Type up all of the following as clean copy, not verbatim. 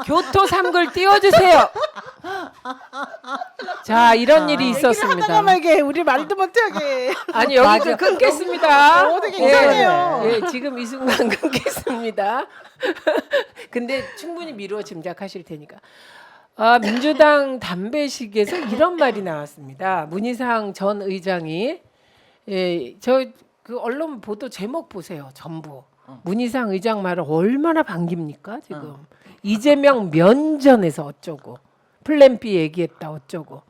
교토 3글 띄워주세요. 자, 이런 일이 얘기를 하다가 있었습니다. 말게 우리 말도 못하게. 아니 여기 끊겠습니다. 되게 이상해요. 예, 지금 이 순간 끊겠습니다. 근데 충분히 미루어 짐작하실 테니까. 민주당 담배식에서 이런 말이 나왔습니다. 문희상 전 의장이 저 그 언론 보도 제목 보세요. 전부 문희상 의장 말을 얼마나 반깁니까 지금. 이재명 면전에서 어쩌고 플랜 B 얘기했다 어쩌고.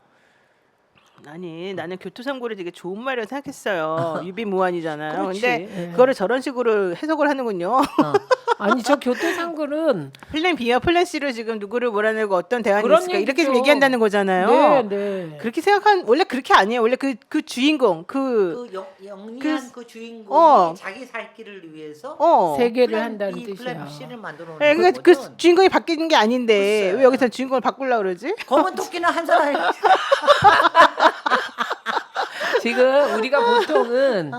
아니 나는 교토상고를 되게 좋은 말이라고 생각했어요. 유비무환이잖아요. 그렇지. 근데 예. 그거를 저런 식으로 해석을 하는군요. 아니 저 교토 3글은 플랜 B와 플랜 C로 지금 누구를 몰아내고 어떤 대안이 그런 있을까 이렇게 좀 얘기죠. 얘기한다는 거잖아요. 네, 네. 그렇게 생각한 원래 그렇게 아니에요. 원래 그 주인공 영리한 그 주인공이 어. 자기 살 길을 위해서 세계를 플랜 한다는 B, 뜻이야. 플랜 C를 만들어 놓은 네, 그러니까 거거든. 그 주인공이 바뀌는 게 아닌데 글쎄요. 왜 여기서 주인공을 바꾸려고 그러지? 검은 토끼는 한 사람이 지금 우리가 보통은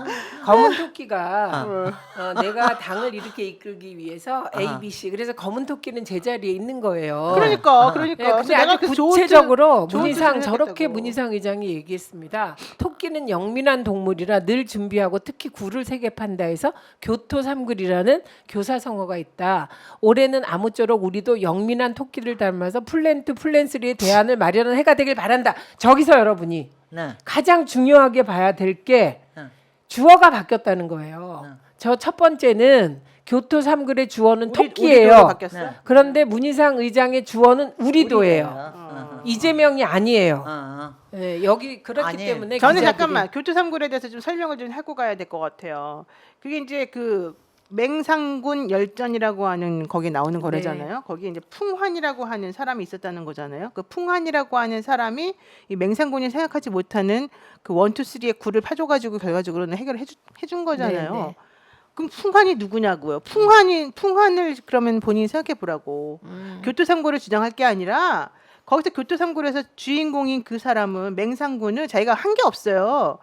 검은 토끼가 내가 당을 이렇게 이끌기 위해서 A, B, C 그래서 검은 토끼는 제자리에 있는 거예요. 그러니까 네, 그래서 근데 내가 아주 그 좋은 구체적으로 좋은 문희상 뜻을 저렇게 했다고. 문희상 의장이 얘기했습니다. 토끼는 영민한 동물이라 늘 준비하고 특히 굴을 세게 판다 해서 교토 3글이라는 교사성어가 있다. 올해는 아무쪼록 우리도 영민한 토끼를 닮아서 플랜 2, 플랜 3의 대안을 마련한 해가 되길 바란다. 저기서 여러분이 네. 가장 중요하게 봐야 될 게 응. 주어가 바뀌었다는 거예요. 응. 저 첫 번째는 교토 3글의 주어는 우리도로 토끼예요. 바뀌었어? 네. 그런데 문희상 의장의 주어는 우리도예요. 어. 이재명이 아니에요. 어. 예, 여기 그렇기 아니, 때문에 저는 기자들이 잠깐만 교토 3글에 대해서 좀 설명을 좀 하고 가야 될 것 같아요. 그게 이제 그 맹상군 열전이라고 하는 거기에 나오는 거래잖아요. 거기에 이제 풍환이라고 하는 사람이 있었다는 거잖아요. 그 풍환이라고 하는 사람이 이 맹상군이 생각하지 못하는 그 원투 쓰리의 굴을 파줘가지고 결과적으로는 해결을 해준 거잖아요. 네, 네. 그럼 풍환이 누구냐고요? 풍환을 그러면 본인이 생각해 보라고. 교토상고를 주장할 게 아니라 거기서 교토상고에서 주인공인 그 사람은 맹상군은 자기가 한 게 없어요.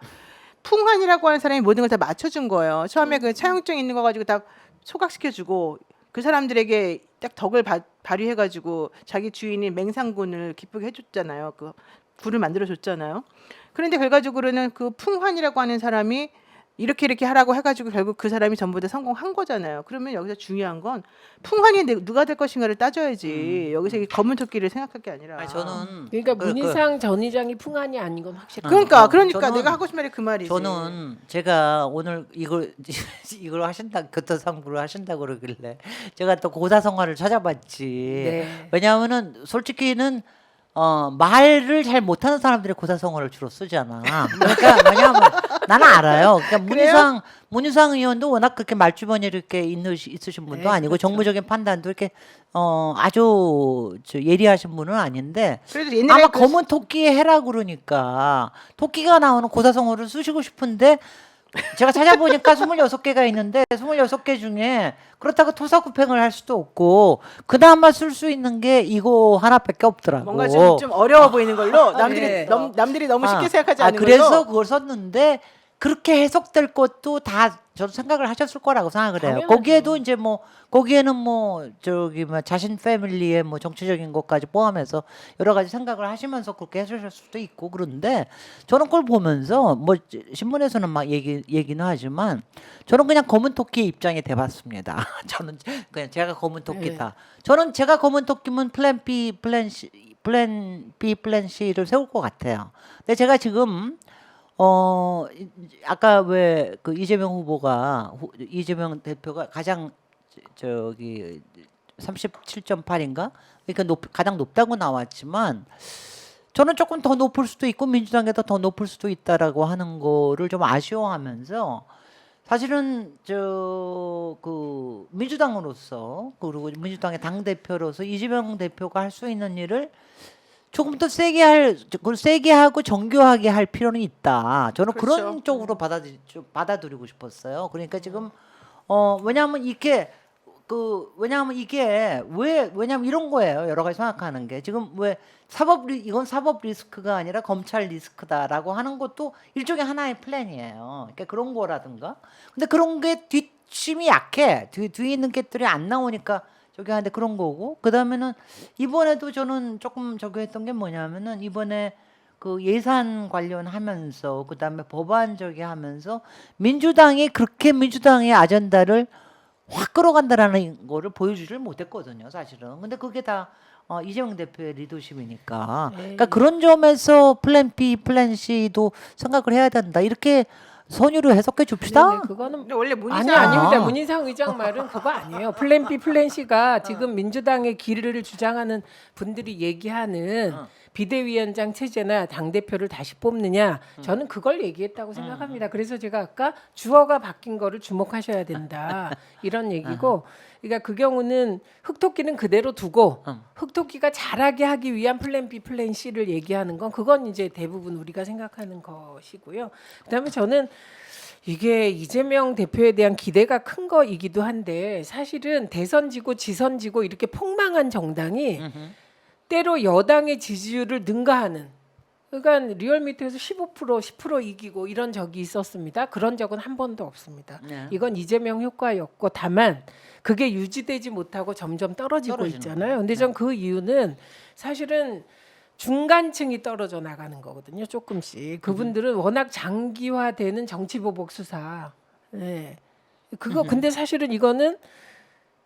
풍환이라고 하는 사람이 모든 걸 다 맞춰준 거예요. 처음에 그 차용증 있는 거 가지고 다 소각시켜주고 그 사람들에게 딱 덕을 발휘해가지고 자기 주인인 맹상군을 기쁘게 해줬잖아요. 그 굴을 만들어줬잖아요. 그런데 결과적으로는 그 풍환이라고 하는 사람이 이렇게 하라고 해가지고 결국 그 사람이 전부 다 성공한 거잖아요. 그러면 여기서 중요한 건 풍환이 누가 될 것인가를 따져야지. 여기서 이 검은 토끼를 생각할 게 아니라. 아니, 저는 그러니까 문희상 전 의장이 풍한이 아닌 건 확실해요. 그러니까 저는- 내가 하고 싶은 말이 그 말이지. 저는 제가 오늘 이걸 하신다 교토상부를 하신다고 그러길래 제가 또 고사성어를 찾아봤지. 네. 왜냐하면은 솔직히는 말을 잘 못하는 사람들이 고사성어를 주로 쓰잖아. 그러니까 왜냐하면 나는 알아요. 그러니까 문희상 의원도 워낙 그렇게 말주변이 이렇게 있으신 분도 네, 아니고 그렇죠. 정무적인 판단도 이렇게 아주 예리하신 분은 아닌데 그래도 옛날에 아마 검은 토끼 해라 그러니까 토끼가 나오는 고사성어를 쓰시고 싶은데 제가 찾아보니까 26개가 있는데 26개 중에 그렇다고 토사구팽을 할 수도 없고 그나마 쓸 수 있는 게 이거 하나밖에 없더라고. 뭔가 좀 어려워 보이는 걸로 남들이 네. 남들이 너무 쉽게 생각하지 않는 그래서 걸로. 그걸 썼는데 그렇게 해석될 것도 다 저도 생각을 하셨을 거라고 생각을 해요. 당연하죠. 거기에도 이제 뭐 거기에는 뭐 저기 뭐 자신 패밀리의 뭐 정치적인 것까지 포함해서 여러 가지 생각을 하시면서 그렇게 해주실 수도 있고 그런데 저는 그걸 보면서 뭐 신문에서는 막 얘기는 하지만 저는 그냥 검은 토끼의 입장에 대봤습니다. 저는 그냥 제가 검은 토끼다. 저는 제가 검은 토끼면 플랜 B, 플랜 C를 세울 것 같아요. 근데 제가 지금 아까 왜 그 이재명 대표가 가장 저기 37.8인가? 그러니까 가장 높다고 나왔지만 저는 조금 더 높을 수도 있고 민주당에도 더 높을 수도 있다라고 하는 거를 좀 아쉬워하면서 사실은 그 민주당으로서 그리고 민주당의 당 대표로서 이재명 대표가 할 수 있는 일을 조금 더 세게 하고 정교하게 할 필요는 있다. 저는 그렇죠. 그런 쪽으로 받아들이고 싶었어요. 그러니까 지금 왜냐하면 이게 왜냐하면 이런 거예요. 여러 가지 생각하는 게 지금 왜 이건 사법 리스크가 아니라 검찰 리스크다라고 하는 것도 일종의 하나의 플랜이에요. 그러니까 그런 거라든가. 근데 그런 게 뒷심이 약해. 뒤에 있는 것들이 안 나오니까 저기 하는데 그런 거고 그다음에는 이번에도 저는 조금 저기 했던 게 뭐냐면은 이번에 그 예산 관련하면서 그다음에 법안 저기 하면서 민주당이 그렇게 민주당의 아젠다를 확 끌어간다라는 거를 보여주지를 못했거든요, 사실은. 근데 그게 다 이재명 대표의 리더십이니까. 그러니까 그런 점에서 플랜 B, 플랜 C도 생각을 해야 된다. 이렇게 선의로 해석해 줍시다. 네네, 그거는 근데 원래 문희상 아니 아닙니다. 문인상 의장 말은 그거 아니에요. 플랜 B, 플랜 C가 지금 민주당의 길을 주장하는 분들이 얘기하는 비대위원장 체제나 당 대표를 다시 뽑느냐, 저는 그걸 얘기했다고 생각합니다. 그래서 제가 아까 주어가 바뀐 거를 주목하셔야 된다 이런 얘기고, 그러니까 그 경우는 흑토끼는 그대로 두고 흑토끼가 잘하게 하기 위한 플랜 B, 플랜 C를 얘기하는 건 그건 이제 대부분 우리가 생각하는 것이고요. 그다음에 저는 이게 이재명 대표에 대한 기대가 큰 거이기도 한데 사실은 대선 지고 지선 지고 이렇게 폭망한 정당이 때로 여당의 지지율을 능가하는, 그러니까 리얼미터에서 15% 10% 이기고 이런 적이 있었습니다. 그런 적은 한 번도 없습니다. 네. 이건 이재명 효과였고, 다만 그게 유지되지 못하고 점점 떨어지고 떨어지는 있잖아요. 근데 전 그 이유는 사실은 중간층이 떨어져 나가는 거거든요. 조금씩. 그분들은 워낙 장기화되는 정치보복 수사. 네. 그거 근데 사실은 이거는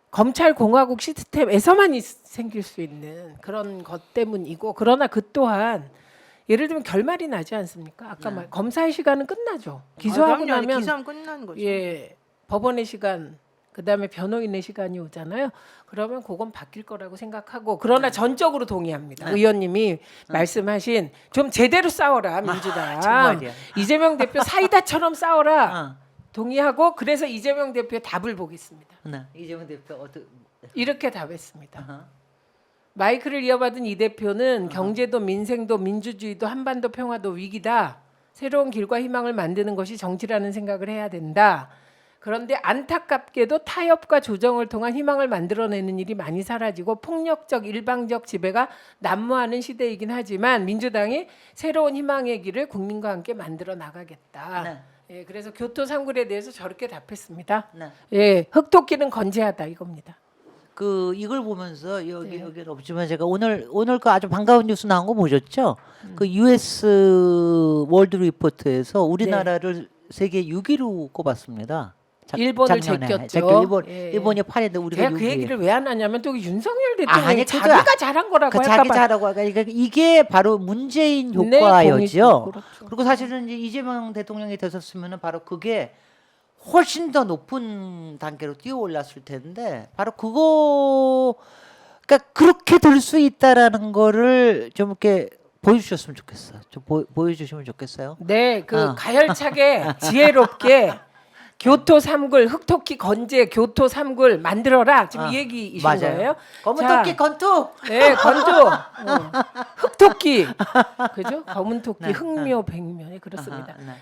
검찰 공화국 시스템에서만 생길 수 있는 그런 것 때문이고, 그러나 그 또한 예를 들면 결말이 나지 않습니까? 아까 말 검사의 시간은 끝나죠. 기소하고 그럼요. 나면 기소하면 끝나는 거죠. 예, 법원의 시간, 그다음에 변호인의 시간이 오잖아요. 그러면 그건 바뀔 거라고 생각하고, 그러나 전적으로 동의합니다. 의원님이 말씀하신 좀 제대로 싸워라 민주당. 정말이야. 이재명 대표 사이다처럼 싸워라. 어. 동의하고, 그래서 이재명 대표의 답을 보겠습니다. 네. 이재명 대표 이렇게 답했습니다. 어허. 마이크를 이어받은 이 대표는 경제도 민생도 민주주의도 한반도 평화도 위기다. 새로운 길과 희망을 만드는 것이 정치라는 생각을 해야 된다. 그런데 안타깝게도 타협과 조정을 통한 희망을 만들어내는 일이 많이 사라지고 폭력적 일방적 지배가 난무하는 시대이긴 하지만 민주당이 새로운 희망의 길을 국민과 함께 만들어 나가겠다. 네. 예, 그래서 교토 3굴에 대해서 저렇게 답했습니다. 네. 예, 흑토끼는 건재하다 이겁니다. 그 이걸 보면서 네. 여기는 없지만 제가 오늘 그 아주 반가운 뉴스 나온 거 보셨죠? 그 US 월드 리포트에서 우리나라를 세계 6위로 꼽았습니다. 일본을 작년에. 제꼈죠. 일본이 8위인데 우리가 제가 그 6위. 얘기를 왜 안 하냐면 또 윤석열 대통령이 아니, 그거 자기가 잘한 거라고 그 할까 자기 봐. 잘하고 그러니까 이게 바로 문재인 네, 효과였죠. 그렇죠. 그리고 사실은 이제 이재명 대통령이 되셨으면은 바로 그게 훨씬 더 높은 단계로 뛰어 올랐을 텐데 바로 그거 그러니까 그렇게 될 수 있다라는 거를 좀 이렇게 보여주셨으면 좋겠어요. 좀 보여주시면 좋겠어요. 네, 그 어. 가열차게 지혜롭게 교토 3굴 흑토끼 건재 교토 3굴 만들어라 지금 이 얘기이신 맞아요. 거예요? 검은 자, 토끼 건투. 네, 건조. 흑토끼. 그죠? 검은 토끼, 네, 흑묘, 백묘. 네, 그렇습니다. 아하, 네.